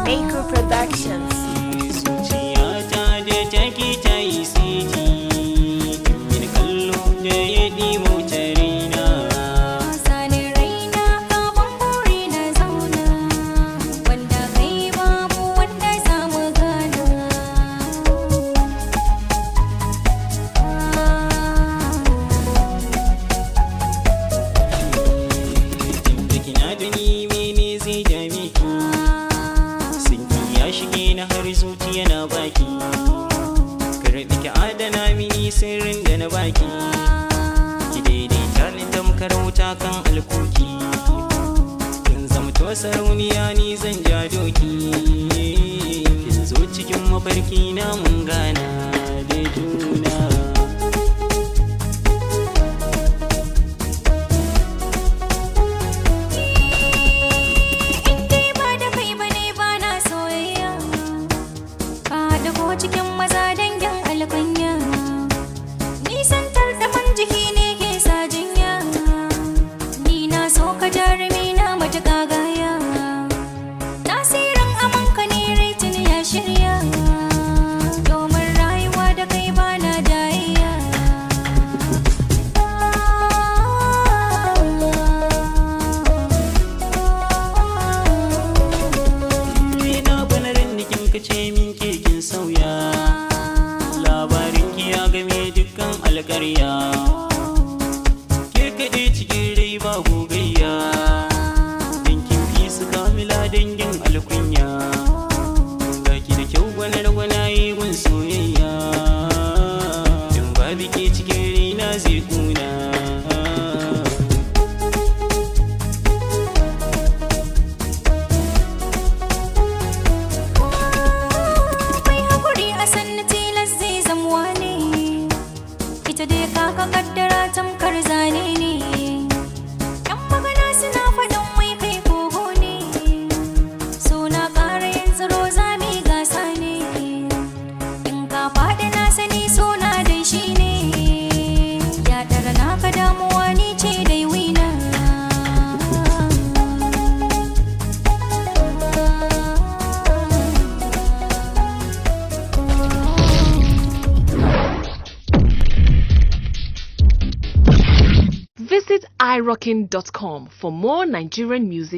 Maker Productions. Zuciyata da take ta yi siti, min kallo da ya ɗimo ta raina. Sani raina kafin buri na zauna, wanda kai babu wanda za mu gana. Tunda kina da ni mene zai dame ki? Shige na har zuciya na baki, karɓi ki adana mini sirrin da na baki, ki daidaita ni tamkar wuta kan alkoki, kin zamto sarauniya ni zan ja doki, kin zo cikin mafarki na mun gana da juna. Cikin maza dangin alkunya, nisantar da man jiki ne ke sa jinya. Ni na so ka jarumi na matuƙa gaya, tasirin amanka ne rai tuni ya shirya, domin rayuwa da kai bana jayayya. Ina banarin nikin kace min kekin sauya, labarin ki ya game dukkan alƙarya, ke kaɗe cikin rai ba gogayya, dankin fi su kamila dangin alkunya, ga ki da kyau gwanar-gwanaye gun soyayya, in babu ke cikin rai na zai kuna. Ita dai kaka kaddara tamkar zane ne, yan magana suna faɗin wai kai kogo ne, suna ƙara yin tsaro zami gasa ne, in ka faɗi na sani suna dai shi ne, ya tara naka damuwa ni ce dai wina. Visit irockin.com for more Nigerian music.